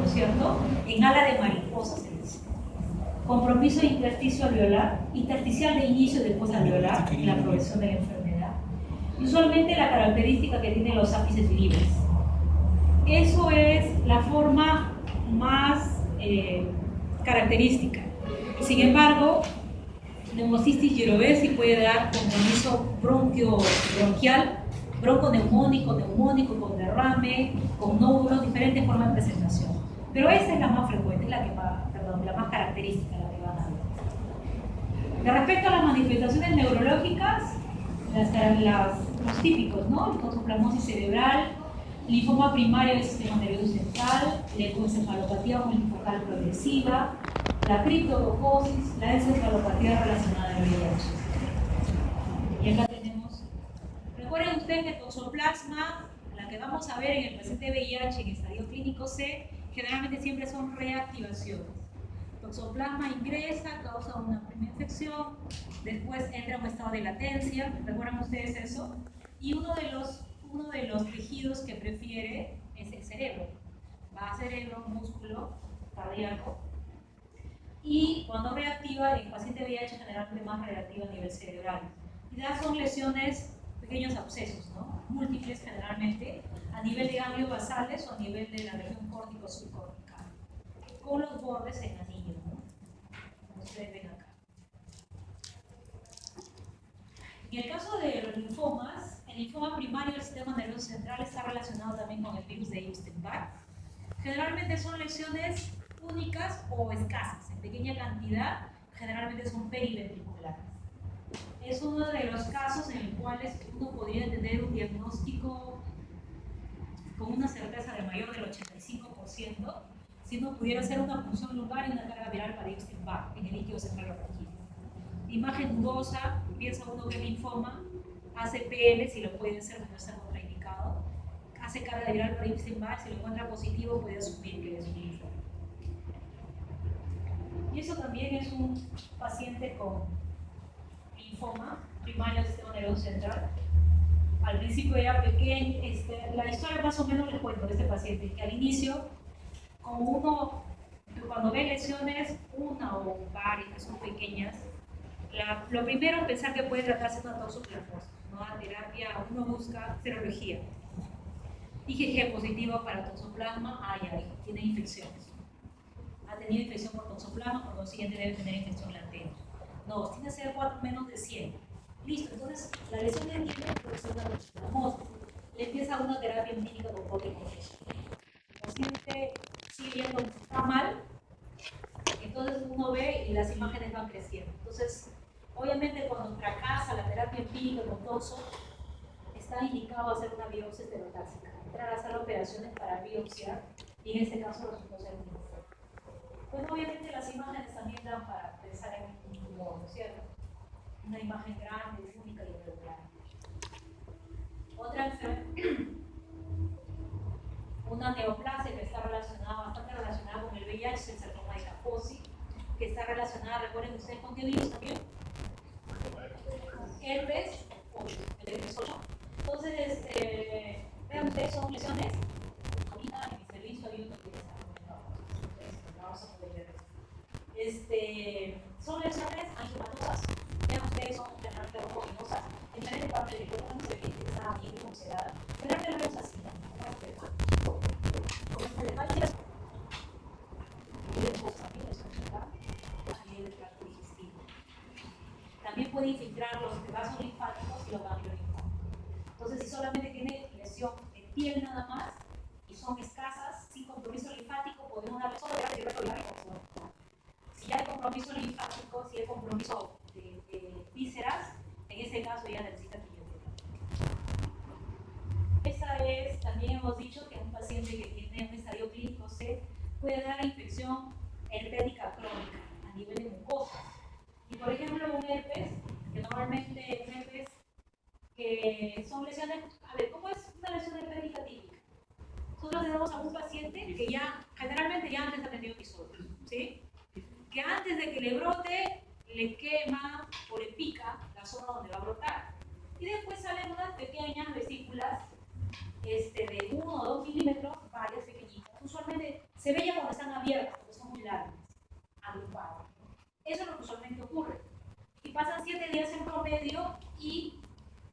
¿no es cierto? En ala de mariposa se dice. Compromiso intersticio alveolar, intersticial de inicio y después alveolar, en la progresión de la enfermedad. Y usualmente la característica que tienen los ápices libres. Eso es la forma más característica. Sin embargo, neumocistis girovesi puede dar compromiso bronquial, bronconeumónico, con derrame, con nódulos, diferentes formas de presentación. Pero esta es la más frecuente, la más característica, la que van a ver. De respecto a las manifestaciones neurológicas, los típicos, ¿no? Toxoplasmosis cerebral, linfoma primario del sistema nervioso central, leucoencefalopatía multifocal progresiva, la criptococosis, la encefalopatía relacionada al VIH. Y acá tenemos, recuerden ustedes que toxoplasma, la que vamos a ver en el paciente VIH en estadio clínico C, generalmente siempre son reactivaciones. Toxoplasma ingresa, causa una primera infección, después entra en un estado de latencia, ¿recuerdan ustedes eso? Y uno de los tejidos que prefiere es el cerebro. Va a cerebro, músculo, cardíaco. Y cuando reactiva, el paciente VIH generalmente más reactiva a nivel cerebral. Y ya son lesiones, pequeños abscesos, ¿no? Múltiples generalmente, a nivel de ganglios basales o a nivel de la región córtico-subcortical, con los bordes en anillo, ¿no? Como ustedes ven acá. En el caso de los linfomas, el linfoma primario del sistema nervioso central está relacionado también con el virus de Epstein-Barr. Generalmente son lesiones únicas o escasas, en pequeña cantidad, generalmente son periventriculares. Es uno de los casos en los cuales uno podría tener un diagnóstico con una certeza de mayor del 85% si uno pudiera hacer una punción lumbar y una carga viral para Epstein-Barr en el líquido central raquídeo. Imagen dudosa, piensa uno que linfoma, hace PL si lo puede hacer, no está contraindicado, hace carga viral para Epstein-Barr, si lo encuentra positivo puede asumir que es un linfoma. Y eso también es un paciente con linfoma primario del sistema nervioso central. Al principio era pequeño, la historia más o menos les cuento de este paciente, que al inicio, cuando ve lesiones, una o varias que son pequeñas, lo primero es pensar que puede tratarse de una toxoplasmosis, ¿no? La terapia, uno busca serología. IgG positivo para toxoplasma, tiene infecciones. Ha tenido infección por toxoplasma, por lo siguiente debe tener infección latente. No, tiene que ser 4 menos de 100. Listo, entonces la lesión de nivel puede ser una toxoplasmosis. Le empieza una terapia empírica con corticoides. El paciente sigue viendo que está mal, entonces uno ve y las imágenes van creciendo. Entonces, obviamente cuando fracasa la terapia empírica con toxo, está indicado hacer una biopsia estereotáxica, entrar a hacer operaciones para biopsiar, y en este caso resultó ser un linfoma. Pues obviamente las imágenes también dan para pensar en un tumor, ¿no es cierto? Una imagen grande, única y irregular. Otra enfermedad, una neoplasia que está bastante relacionada con el VIH, el sarcoma de Kaposi, que está relacionada, recuerden ustedes, ¿con qué virus también? Herpes 8, el herpes 8. Entonces, vean ustedes, son lesiones. Ahorita en mi servicio hay uno que está comentado. Vamos a poder ver. Son lesiones angiomatosas. Vean ustedes, son generalmente ruginosas. En diferentes partes del cuerpo, no se ve que está bien considerada. Generalmente lo vemos así, ¿no? Como esta de Valles. También puede infiltrar los vasos linfáticos y los ganglios linfáticos. Entonces, si solamente tiene lesión en piel nada más y son escasas, sin compromiso linfático, podemos darle solo terapia de retroviral. Si ya hay compromiso linfático, si hay compromiso de vísceras, en ese caso ya necesita quimioterapia. Esa es, también hemos dicho que un paciente que tiene un estadio clínico C puede dar infección herpética crónica a nivel de mucosa. Y por ejemplo, un herpes, que normalmente un herpes que son lesiones, a ver, ¿cómo es una lesión herpética típica? Nosotros tenemos a un paciente que ya, generalmente ya antes ha tenido episodios, ¿sí? Que antes de que le brote, le quema o le pica la zona donde va a brotar. Y después salen unas pequeñas vesículas de 1 o 2 milímetros, varias pequeñitas. Usualmente Se ve ya cuando están abiertas, porque son muy largas, agrupadas. Eso es lo que usualmente ocurre. Y pasan 7 días en promedio y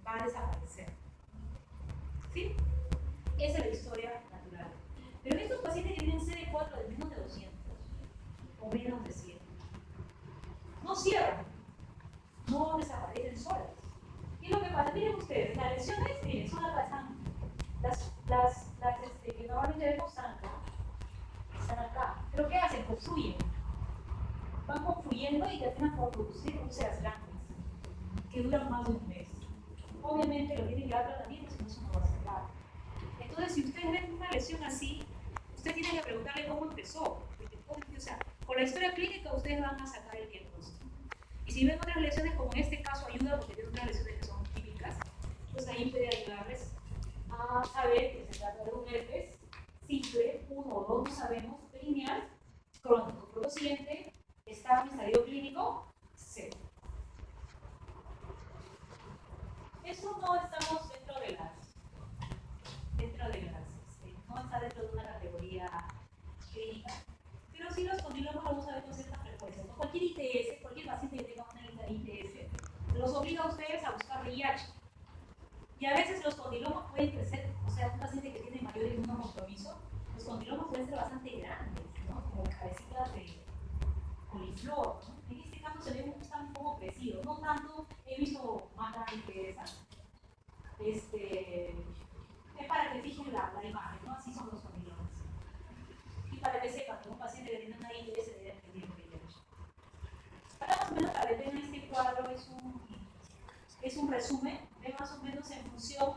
va a desaparecer. ¿Sí? Esa es la historia natural. Pero estos pacientes que tienen CD4 de menos de 200 o menos de 100, no cierran, no desaparecen solas. ¿Qué es lo que pasa? Miren ustedes, las lesiones, miren, son las que normalmente vemos están acá. ¿Pero qué hacen? Confluyen. Van confluyendo y terminan por producir úlceras grandes, que duran más de un mes. Obviamente lo tienen que dar tratamiento, si no eso no va a ser claro. Entonces, si ustedes ven una lesión así, usted tiene que preguntarle cómo empezó. O sea, con la historia clínica ustedes van a sacar el diagnóstico. Y si ven otras lesiones, como en este caso ayuda porque tienen otras lesiones que son típicas, pues ahí puede ayudarles a saber que se trata de un herpes simple, 1 o 2, no sabemos, lineal, crónico. Por lo siguiente, está en estadio clínico 0. Eso no estamos dentro de las no está dentro de una categoría clínica, pero sí los condilomas vamos a ver con cierta frecuencia. ¿No? Cualquier ITS, cualquier paciente que tenga una ITS, los obliga a ustedes a buscar VIH. Y a veces los condilomas pueden crecer, o sea, un paciente que tiene mayor inmunocompromiso, los condilomas pueden ser bastante grandes, ¿no? Como cabecitas de coliflor, ¿no? En este caso se ve están un poco crecidos, no tanto, he visto más grandes que esas. Es para que fijen la imagen, ¿no? Así son los condilomas. Y para que sepan que un paciente que tiene una ITS debe tener VIH. Para más o menos para que tengan este cuadro es un resumen, de más o menos en función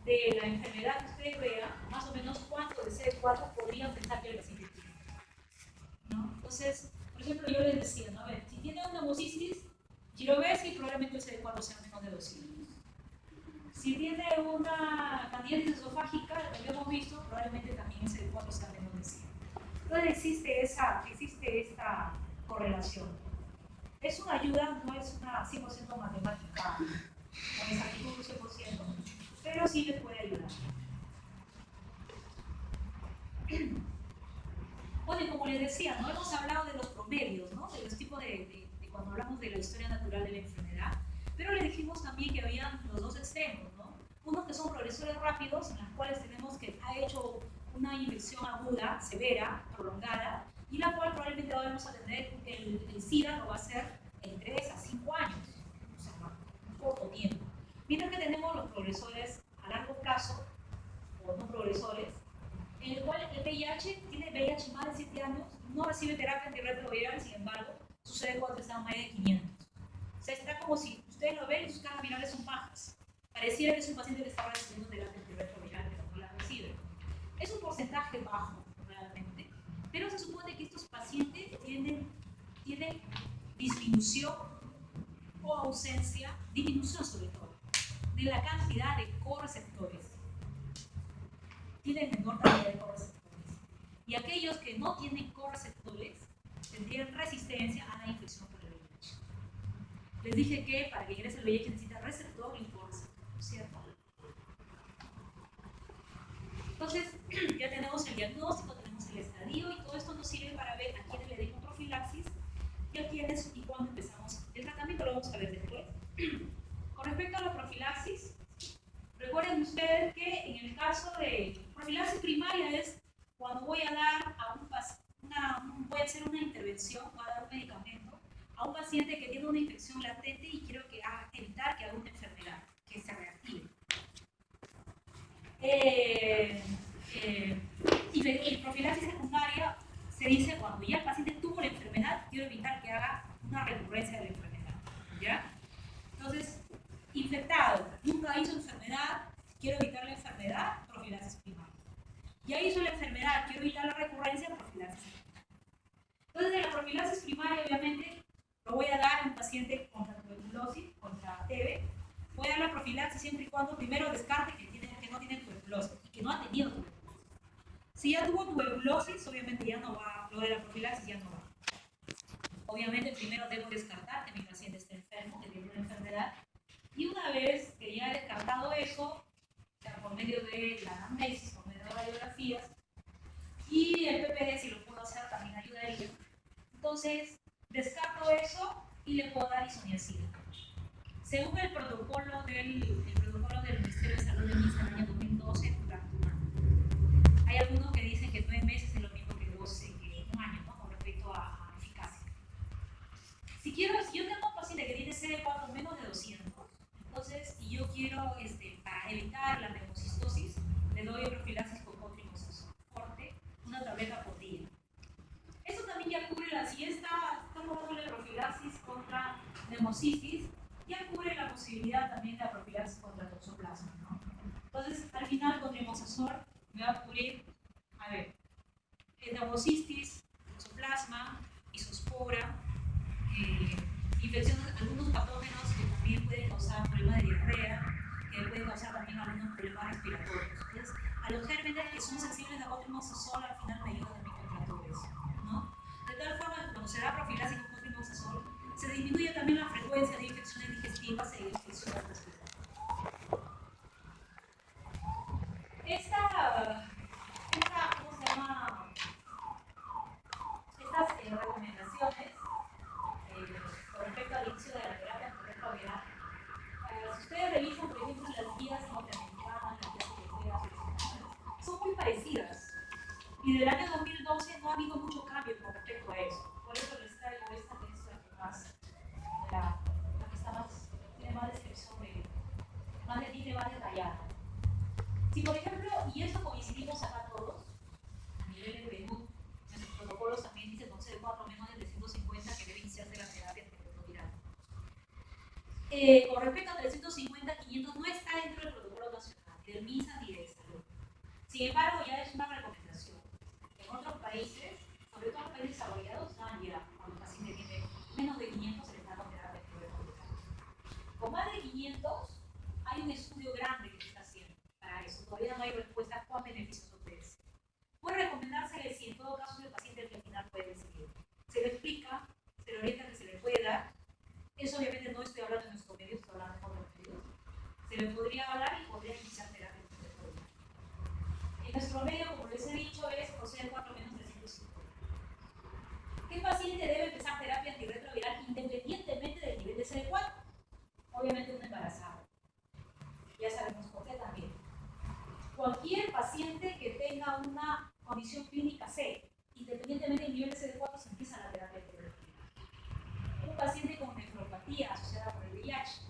de la enfermedad que ustedes vean, más o menos cuánto de CD4 podrían pensar que el paciente tiene, ¿no? Entonces, por ejemplo, yo les decía, ¿no? A ver, si tiene una hemocisis, girovesis, probablemente el CD4 sea menos de 200. Si tiene una candidiasis esofágica, lo que hemos visto, probablemente también el CD4 sea menos de 100. Entonces existe esta correlación. Es una ayuda, no es una 100% matemática con exactitud 100%, pero sí les puede ayudar. Bueno, y como les decía, ¿no? Hemos hablado de los promedios, ¿no? De los tipos de cuando hablamos de la historia natural de la enfermedad, pero le dijimos también que habían los dos extremos, ¿no? Unos que son progresores rápidos, en los cuales tenemos que ha hecho una infección aguda, severa, prolongada, y la cual probablemente vamos a tener, el SIDA lo va a hacer en 3 a 5 años, o sea, un corto tiempo. Mientras que tenemos los progresores a largo plazo, o no progresores, en el cual el VIH tiene VIH más de 7 años, no recibe terapia antirretroviral, sin embargo, sucede cuando está más de 500. O sea, está como si ustedes lo ven y sus cargas virales son bajas. Pareciera que es un paciente que está recibiendo terapia antirretroviral, pero no la recibe. Es un porcentaje bajo, realmente, pero se supone que estos pacientes tienen disminución o ausencia, disminución sobre todo, de la cantidad de correceptores. Tienen menor cantidad de correceptores. Y aquellos que no tienen correceptores tendrían resistencia a la infección por el VIH. Les dije que para que ingrese el VIH necesita receptor y correceptor, ¿cierto? Entonces, ya tenemos el diagnóstico, tenemos el estadio y todo esto nos sirve para ver a quiénes le dejo profilaxis y a quiénes y cuándo empezamos el tratamiento, lo vamos a ver después. Con respecto a la profilaxis, recuerden ustedes que en el caso de profilaxis primaria es cuando voy a dar a un paciente, voy a hacer una intervención, voy a dar un medicamento a un paciente que tiene una infección latente y quiero evitar que haga una enfermedad, que se reactive. Y profilaxis secundaria se dice cuando ya el paciente tuvo la enfermedad, quiero evitar que haga una recurrencia de la enfermedad, ¿ya? Entonces, infectado, nunca hizo enfermedad, quiero evitar la enfermedad, profilaxis primaria. Ya hizo la enfermedad, quiero evitar la recurrencia, profilaxis secundaria. Entonces, de la profilaxis primaria, obviamente, lo voy a dar a un paciente contra tuberculosis, contra TB. Voy a dar la profilaxis siempre y cuando primero descarte que no tiene tuberculosis y que no ha tenido tuberculosis. Si ya tuvo tuberculosis, obviamente ya no va, lo de la profilaxis ya no va. Obviamente primero debo descartar que mi paciente esté enfermo, que tiene una enfermedad. Y una vez que ya he descartado eso, o sea, por medio de la anamnesis, por medio de radiografías, Y el PPD, si lo puedo hacer, también ayudaría. Entonces, descarto eso y le puedo dar isoniazida. Según el protocolo del Ministerio de Salud de MINSA del año 2012, durante un año. Hay algunos que dicen que 9 meses es lo mismo que 12, que un año, ¿no? Con respecto a eficacia. Si yo tengo un paciente que tiene CD4 menos de 200, entonces, y yo quiero, para evitar la neumocistosis, le doy profilaxis con cotrimoxazol forte, una tableta por día. Eso también ya cubre si estamos dándole profilaxis contra neumocitis, ya cubre la posibilidad también de la profilaxis contra toxoplasma, ¿no? Entonces, al final, cotrimoxazol me va a cubrir, neumocitis, toxoplasma, isospora, infecciones, algunos patógenos que también pueden causar problemas de diarrea, que pueden causar también algunos problemas respiratorios. Entonces, a los gérmenes que son sensibles a cotrimoxazol, al final me ayuda también contra todo eso, ¿no? De tal forma que cuando se da profilaxis con cotrimoxazol, se disminuye también la frecuencia de infecciones digestivas e infecciones respiratorias. ¿Cómo se llama? Estas recomendaciones con respecto al inicio de la terapia antirretroviral, si ustedes revisan, por ejemplo, las guías norteamericanas, las guías europeas, son muy parecidas. Y del año 2012 no ha habido mucho cambio con respecto a eso. Por eso les traigo esta que es la que más, la que está más, tiene más descripción, tiene más detallada. Si por ejemplo, y eso coincidimos acá todos, a nivel de Perú, en los protocolos también dice con CD4 menos de 350 que debe iniciarse la terapia antirretroviral. Con respecto a 350, 500 no está dentro del protocolo nacional, ni del MINSA ni de salud. Sin embargo, ya es una recomendación. En otros países, sobre todo en países desarrollados, dan ya, cuando el paciente tiene menos de 500, se le da con terapia antirretroviral. Con más de 500, hay un estudio grande que se está haciendo para eso. Todavía no hay respuesta cuán beneficioso puede ser. Puede recomendársele si en todo caso el paciente al final puede decidir. Se le explica, se le orienta que se le puede dar. Eso obviamente no estoy hablando de nuestro medio, estoy hablando de otros medios. Se le podría hablar y podría iniciar terapia antirretroviral. En nuestro medio, como les he dicho, es CD4 menos 350. ¿Qué paciente debe empezar terapia antirretroviral independientemente del nivel de CD4? Obviamente un embarazado. Ya sabemos por qué también. Cualquier paciente que tenga una condición clínica C, independientemente del nivel de CD4, se empieza la terapia antirretroviral. Un paciente con nefropatía asociada con el VIH.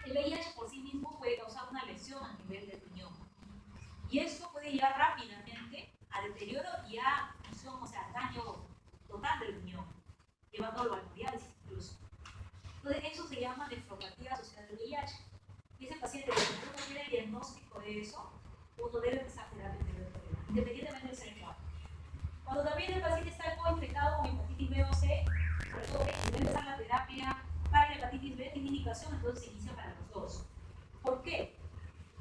El VIH por sí mismo puede causar una lesión a nivel del riñón. Y esto puede llevar rápidamente a deterioro y a daño total del riñón, llevándolo a hemodiálisis incluso. Entonces, eso se llama nefropatía asociada al VIH. Y ese paciente, cuando uno tiene el diagnóstico de eso, uno debe empezar terapia antirretroviral, independientemente del CD4. Cuando también el paciente está co-infectado con hepatitis B o C, sobre todo debe empezar la terapia para la hepatitis B, tiene indicación, entonces se inicia para los dos. ¿Por qué?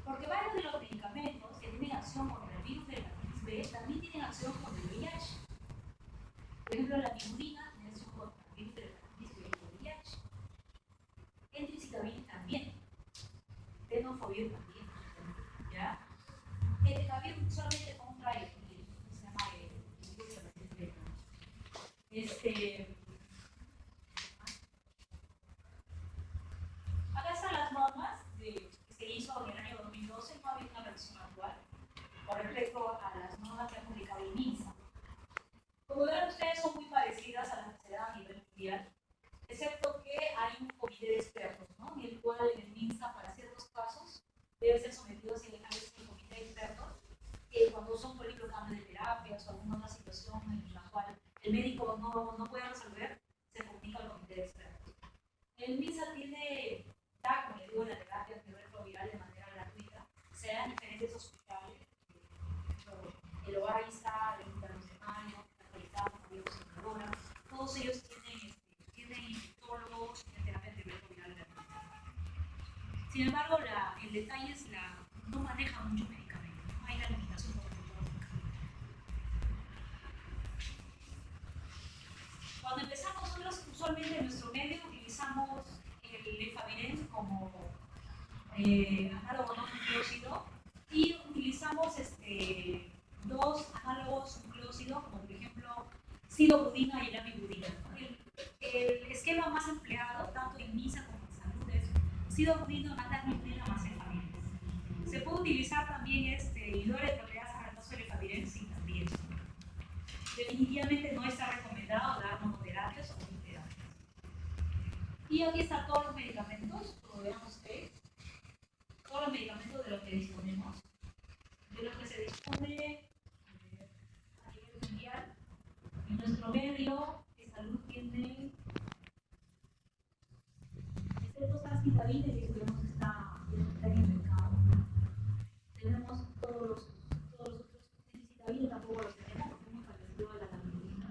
Porque varios de los medicamentos que tienen acción contra el virus de la hepatitis B también tienen acción contra el VIH. Por ejemplo, la nimudina tiene acción contra el virus de la hepatitis B y el VIH. Entricitabina también. Tenofovir también. ¿Ya? El decavir solamente contra el virus de la hepatitis B. Acá están las normas que se hizo en el año 2012, no había una revisión actual con respecto a las normas que ha publicado el MINSA. Como verán ustedes, son muy parecidas a las que se dan a nivel mundial, excepto que hay un comité de expertos, ¿no? En el cual en el MINSA, para ciertos casos, debe ser sometido a ese comité de expertos, cuando son, por ejemplo, cambios de terapias o alguna otra situación en la cual el médico no puede resolver, se comunica al comité de expertos. El MINSA da, como les digo, la terapia antirretroviral de manera gratuita, sea en diferentes hospitales, el OAISA, el Hospital de Mayo, la Calidad, todos ellos tienen infectólogos, tienen terapia antirretroviral gratuita. Sin embargo, el detalle es no maneja muchos medicamentos, no hay la limitación por respecto a los medicamentos. Cuando empezamos, nosotros usualmente en nuestro medio utilizamos el efavirenz como análogo no nucleósido y utilizamos psidobudina y lamivudina. El esquema más empleado, tanto en MISA como en salud, es psidobudina más lamivudina más efavirenz. Se puede utilizar también inhibidores de proteasa reemplazo de efavirenz y también. Definitivamente no está recomendado dar monoterapias o uniterapias. Y aquí están todos los medicamentos, como vean ustedes, todos los medicamentos de los que disponemos, de los que se dispone a nivel mundial. En nuestro medio de salud tiene, excepto Sanskritavir, que digamos está en el mercado. Tenemos todos los otros, Sanskritavir tampoco los tenemos, porque hemos fallecido de la lamivudina.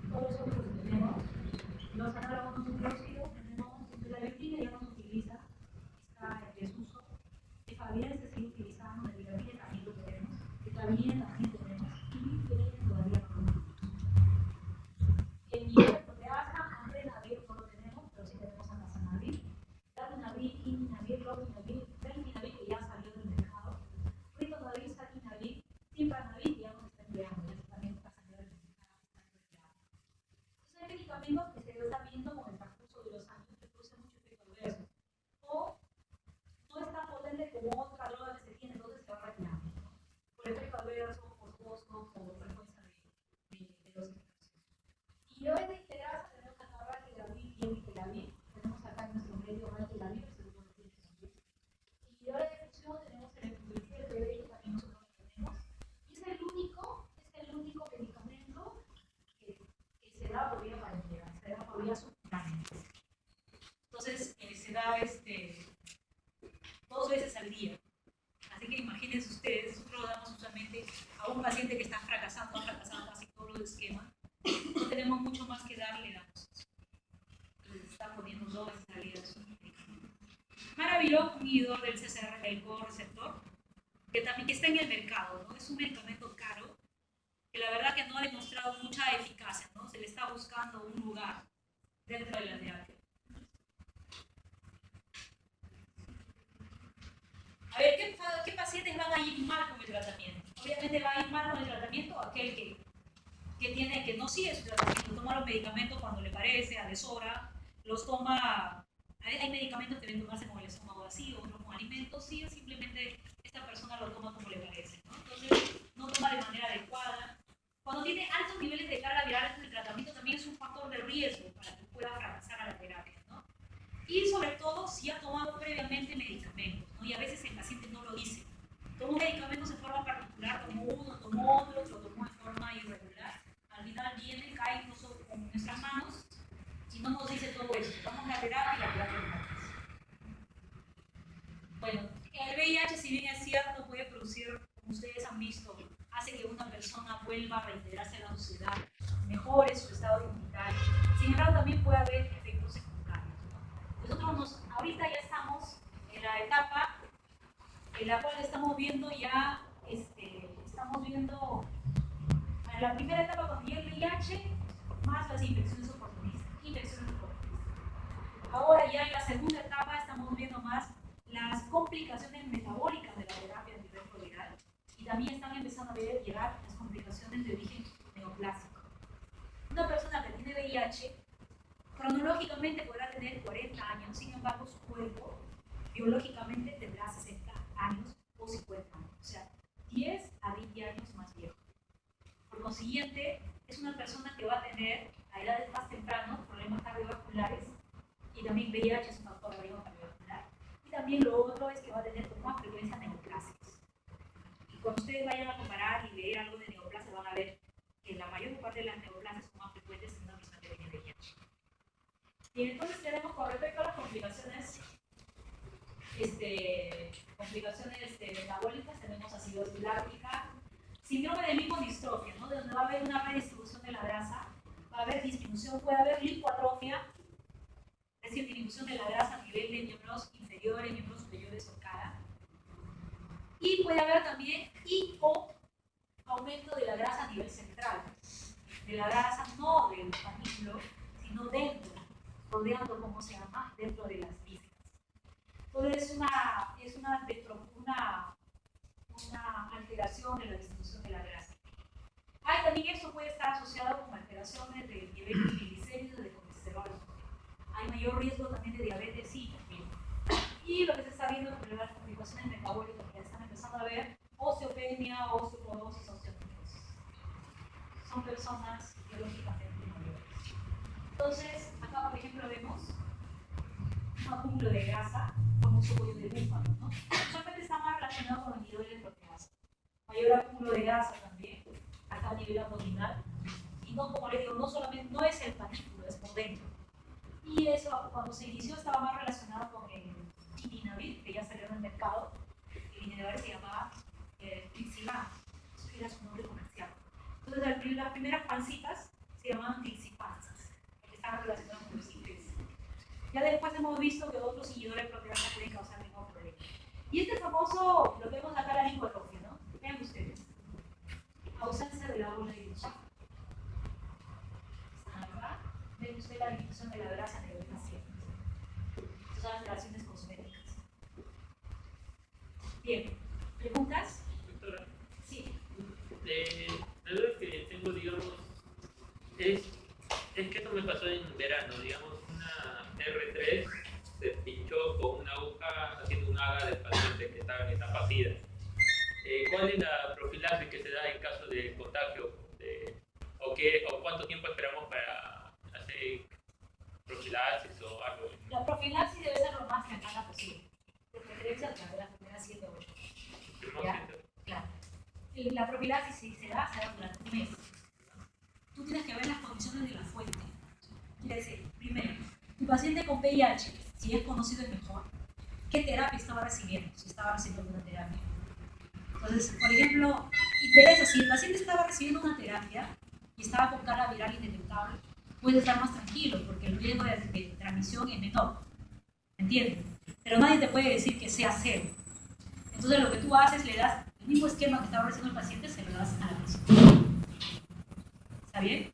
Todos los otros tenemos. Los análogos nucleósidos tenemos, la vitrina ya no se utiliza, está en desuso. Efavirenz se sigue utilizando, la vitamina también lo tenemos, vitamina también tenemos, y vitamina todavía no lo tenemos. El nivel de proteasa, Andrenavir no lo tenemos, pero sí tenemos Anasanavir, Datinavir, Iminavir, Lopinavir, Velminavir, que ya salió del mercado, Ritonavir, Satinavir, Timpranavir, que ya no se está empleando, ya también está saliendo del mercado, está empleado. Entonces hay medicamentos que se están viendo con el transcurso de los años que producen mucho efecto adverso, o no es tan potente como otra droga que se tiene, entonces se va retirando, ¿no? Por efecto adverso, por costo, por frecuencia de dosificación. Y hoy de integrasa tenemos acá Ratilavir y Evitelavir, tenemos acá en nuestro medio Ratilavir, seguro que tiene también. Y hoy de fusión tenemos el Efuviricil, el PBI, que también nosotros lo tenemos. Y es el único medicamento que se da por vía parenteral, se da por vía subcutánea. Entonces se da 2 veces al día. Así que imagínense ustedes, nosotros lo damos usualmente a un paciente que está fracasando, ha fracasado casi todos los esquemas. No tenemos mucho más que darle, le damos eso. Entonces está poniendo 2 veces al día. Maraviroc, un inhibidor del CCR, del coreceptor, que también está en el mercado, ¿no? Es un medicamento caro, que la verdad que no ha demostrado mucha eficacia, ¿no? Se le está buscando un lugar dentro de la terapia. A ver, ¿qué pacientes van a ir mal con el tratamiento? Obviamente va a ir mal con el tratamiento aquel que no sigue su tratamiento, toma los medicamentos cuando le parece, a deshora, los toma. Hay medicamentos que deben tomarse con el estómago vacío, otros con alimentos, sí, simplemente esta persona lo toma como le parece, ¿no? Entonces, no toma de manera adecuada. Cuando tiene altos niveles de carga viral en el tratamiento, también es un factor de riesgo para que pueda fracasar a la terapia, ¿no? Y sobre todo, si ha tomado previamente medicamentos, ¿no? Y a veces el paciente no lo dice. Tomó medicamentos en forma particular, tomó uno, tomó otro, lo tomó en forma irregular. Al final viene, cae incluso con nuestras manos y no nos dice todo eso. Vamos a la terapia y la terapia fracasa. Bueno, el VIH, si bien es cierto, puede producir, como ustedes han visto, hace que una persona vuelva a reintegrarse en la sociedad, mejore su estado inmunitario. Sin embargo, también puede haber efectos secundarios, ¿no? Nosotros ahorita ya estamos en la etapa en la cual estamos viendo ya, estamos viendo en la primera etapa cuando llega el VIH, más las infecciones oportunistas. Ahora ya en la segunda etapa estamos viendo más las complicaciones metabólicas de la terapia antirretroviral y también están empezando a llegar las complicaciones de origen neoplásico. Una persona que tiene VIH cronológicamente podrá tener 40 años, sin embargo su cuerpo biológicamente tendrá 60 años o 50 años, o sea, 10 a 20 años más viejo. Por consiguiente, es una persona que va a tener a edades más tempranas problemas cardiovasculares y también VIH es un factor de riesgo cardiovascular. Y también lo otro es que va a tener con más frecuencia neoplasias. Y cuando ustedes vayan a comparar y leer algo de neoplasia, van a ver que la mayor parte de las neoplasias son más frecuentes en una persona que tiene VIH. Y entonces tenemos con respecto a las complicaciones metabólicas, tenemos acidosis láctica, síndrome de lipodistrofia, ¿no? Donde va a haber una redistribución de la grasa, va a haber disminución, puede haber lipoatrofia, es decir, disminución de la grasa a nivel de miembros inferiores, miembros superiores o cara. Y puede haber también aumento de la grasa a nivel central, de la grasa no del panículo, sino dentro, rodeando, como se llama, dentro de las vísceras. Entonces es una alteración de la distribución de la grasa. Hay también esto puede estar asociado con alteraciones del nivel triglicéridos y de colesterol. Hay mayor riesgo también de diabetes, sí, también. Y lo que se está viendo con las complicaciones metabólicas que ya están empezando a ver, osteopenia, osteoporosis, osteoporosis. Son personas biológicamente mayores. Entonces, acá por ejemplo vemos un acúmulo de grasa, famoso cuello de búfalo, ¿no? Usualmente está más relacionado con los niveles de proteasa. Mayor acúmulo de grasa también, acá a nivel abdominal. Y no, como les digo, no solamente, no es el panículo, es por dentro. Y eso, cuando se inició, estaba más relacionado con el Inavir, que ya salió en el mercado. El Inavir se llamaba Clixivant, eso era su nombre comercial. Entonces, las primeras pancitas se llamaban Clixipanzas, que estaban relacionadas con los ingleses. Ya después hemos visto que otros inhibidores de proteasa pueden causar el mismo problema. Y este famoso, lo vemos acá, la linguatrofia, ¿no? Vean ustedes. Ausencia de la bola de glucosa. Acá ven ustedes la disminución de la grasa a nivel facial. Estas son las relaciones cosméticas. Bien, ¿preguntas? Doctora. Sí. La duda que tengo, digamos, es que esto me pasó en verano, digamos, una R3 se pinchó con una aguja haciendo un AGA del paciente que estaba en etapa SIDA. ¿Cuál es la profilaxis que se da en caso de contagio? ¿O cuánto tiempo esperamos para hacer profilaxis o algo? La profilaxis debe ser lo más cercana posible. De preferencia a través de las primeras 7 o 8. ¿Ya? Claro. La profilaxis, si se da durante un mes. Tú tienes que ver las condiciones de la fuente. Quiere decir, primero, tu paciente con VIH, si es conocido es mejor, ¿qué terapia estaba recibiendo? Si estaba recibiendo una terapia. Entonces, por ejemplo, interesa, si el paciente estaba recibiendo una terapia y estaba con carga viral indetectable, puede estar más tranquilo porque el riesgo de transmisión es menor. ¿Entiendes? Pero nadie te puede decir que sea cero. Entonces, lo que tú haces, le das el mismo esquema que estaba recibiendo el paciente, se lo das a la persona. ¿Está bien?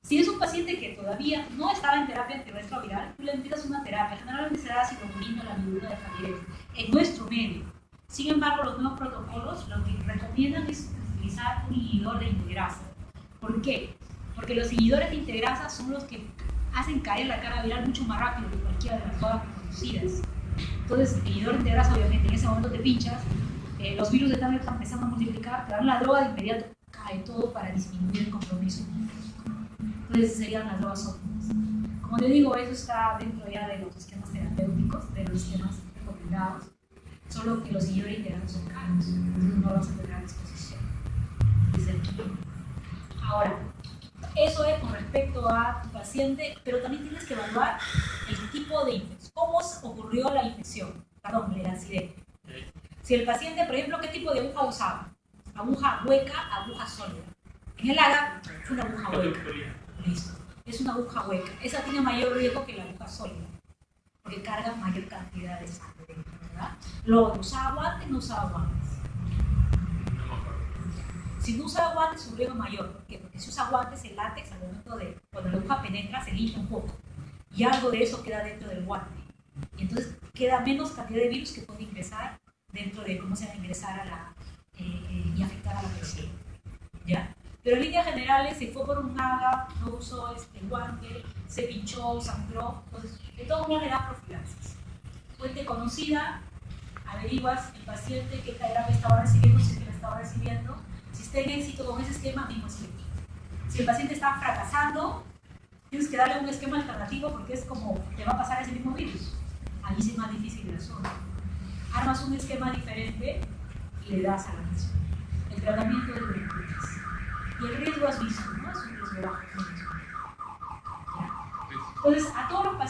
Si es un paciente que todavía no estaba en terapia antirretroviral, tú le empiezas una terapia. Generalmente se da citromicina, la midurina de Favirev, en nuestro medio. Sin embargo, los nuevos protocolos lo que recomiendan es utilizar un inhibidor de integrasa. ¿Por qué? Porque los inhibidores de integrasa son los que hacen caer la carga viral mucho más rápido que cualquiera de las drogas conocidas. Entonces, el inhibidor de integrasa, obviamente, en ese momento te pinchas, los virus están empezando a multiplicar, te dan la droga de inmediato, cae todo para disminuir el compromiso. Entonces, serían las drogas óptimas. Como te digo, eso está dentro ya de los esquemas terapéuticos, de los esquemas recomendados. Solo que los inhibidores integrales son caros, entonces no vas a tener a disposición. Desde aquí. Ahora, eso es con respecto a tu paciente, pero también tienes que evaluar el tipo de infección. ¿Cómo ocurrió la infección? Perdón, el accidente. Si el paciente, por ejemplo, ¿qué tipo de aguja usaba? Aguja hueca, aguja sólida. En el AGA fue una aguja hueca. Listo. Es una aguja hueca. Esa tiene mayor riesgo que la aguja sólida, porque carga mayor cantidad de sangre, ¿verdad? Luego, ¿usaba guantes? No usaba guantes. Si no usa guantes, su riesgo es mayor. ¿Por qué? Porque si usa guantes, el látex, al momento de cuando la aguja penetra, se limpia un poco. Y algo de eso queda dentro del guante. Y entonces queda menos cantidad de virus que puede ingresar dentro de cómo se va a ingresar a la, y afectar a la persona. ¿Ya? Pero en líneas generales, se fue por un AGA, no usó el guante, se pinchó, sangró. Entonces, de todas maneras le da profilaxis. Fuente conocida, averiguas el paciente qué terapia estaba recibiendo, si es que la estaba recibiendo. Si está en éxito con ese esquema, mismo esquema. Si el paciente está fracasando, tienes que darle un esquema alternativo porque es como te va a pasar ese mismo virus. Ahí sí es más difícil de resolver. Armas un esquema diferente y le das a la misma. El tratamiento es de y el riesgo es mismo, ¿no? Es un riesgo bajo. Entonces, a todos los pacientes